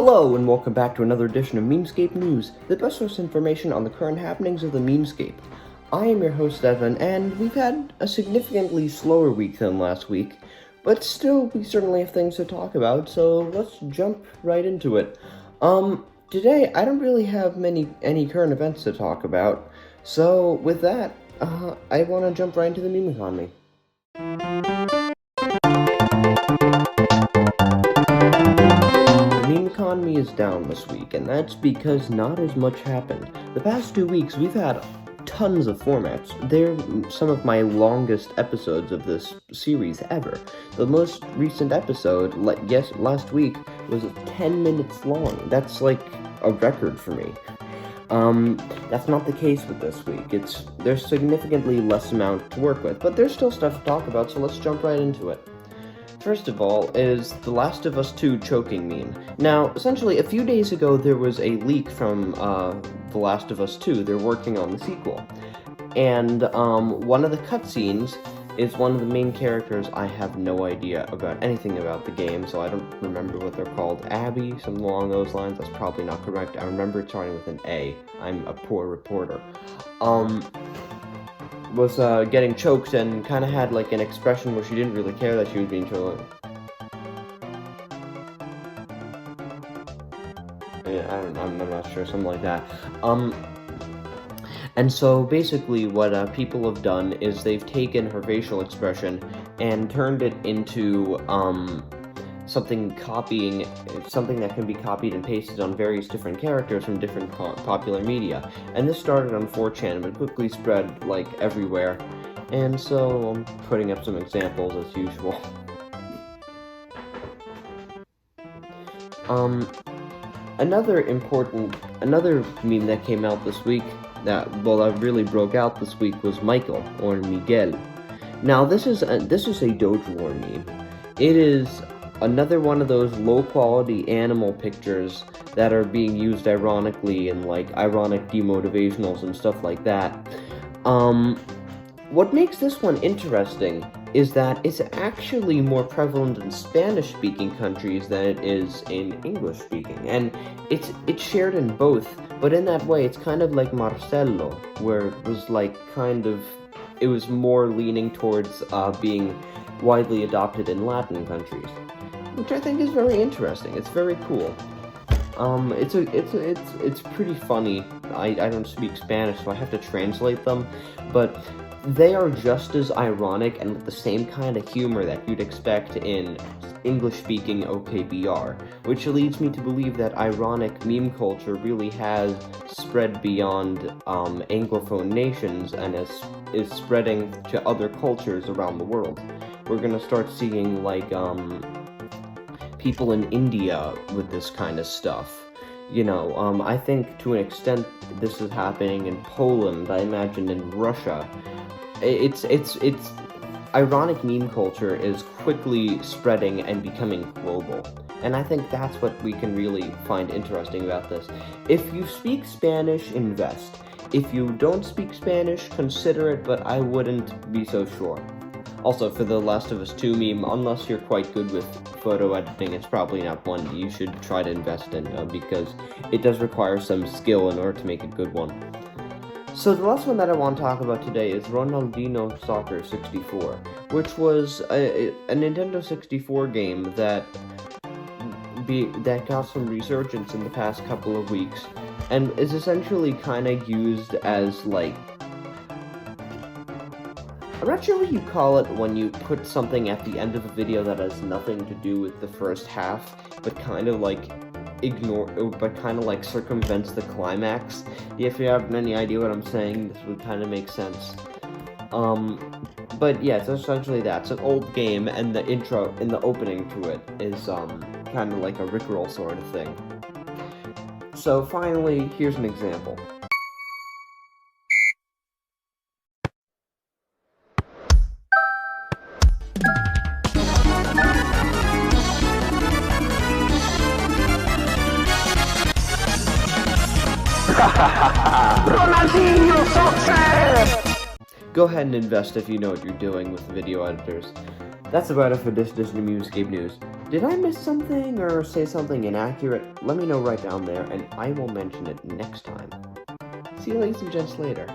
Hello and welcome back to another edition of Memescape News, the best source of information on the current happenings of the Memescape. I am your host Evan, and we've had a significantly slower week than last week, but still we certainly have things to talk about, so let's jump right into it. Today I don't really have any current events to talk about, so with that, I want to jump right into the meme economy. The meme economy is down this week, and that's because not as much happened. The past 2 weeks, we've had tons of formats. They're some of my longest episodes of this series ever. The most recent episode, last week, was 10 minutes long. That's like a record for me. That's not the case with this week. There's significantly less amount to work with, but there's still stuff to talk about, so let's jump right into it. First of all is The Last of Us 2 choking meme. Now, essentially, a few days ago there was a leak from The Last of Us 2. They're working on the sequel. And one of the cutscenes is one of the main characters. I have no idea about anything about the game, so I don't remember what they're called. Abby, something along those lines. That's probably not correct. I remember it starting with an A. I'm a poor reporter. Was getting choked and kind of had like an expression where she didn't really care that she was being choked. Yeah, I'm not sure, something like that. And so basically what people have done is they've taken her facial expression and turned it into something that can be copied and pasted on various different characters from different popular media. And this started on 4chan, but quickly spread like everywhere. And so I'm putting up some examples as usual. Another meme that came out this week that really broke out this week was Micheal, or Miguel. Now this is a Doge War meme. It is another one of those low-quality animal pictures that are being used ironically in, like, ironic demotivationals and stuff like that. What makes this one interesting is that it's actually more prevalent in Spanish-speaking countries than it is in English-speaking, and it's shared in both, but in that way, it's kind of like Marcelo, where it was, like, it was more leaning towards being widely adopted in Latin countries, which I think is very interesting. It's very cool. It's pretty funny. I don't speak Spanish, so I have to translate them, but they are just as ironic and with the same kind of humor that you'd expect in English-speaking OKBR, which leads me to believe that ironic meme culture really has spread beyond Anglophone nations and is spreading to other cultures around the world. We're gonna start seeing, like, people in India with this kind of stuff. You know, I think to an extent this is happening in Poland, I imagine in Russia. It's ironic meme culture is quickly spreading and becoming global. And I think that's what we can really find interesting about this. If you speak Spanish, invest. If you don't speak Spanish, consider it, but I wouldn't be so sure. Also, for the Last of Us 2 meme, unless you're quite good with photo editing, it's probably not one you should try to invest in, because it does require some skill in order to make a good one. So the last one that I want to talk about today is RONALDINHO Soccer 64, which was a Nintendo 64 game that got some resurgence in the past couple of weeks, and is essentially kind of used as, like, I'm not sure what you call it when you put something at the end of a video that has nothing to do with the first half, but kind of like circumvents the climax. If you have any idea what I'm saying, this would kind of make sense. But yeah, it's essentially that. It's an old game, and the intro and the opening to it is kind of like a Rickroll sort of thing. So finally, here's an example. Ronaldinho success! Go ahead and invest if you know what you're doing with video editors. That's about it for this edition of Memescape News. Did I miss something or say something inaccurate? Let me know right down there, and I will mention it next time. See you ladies and gents later.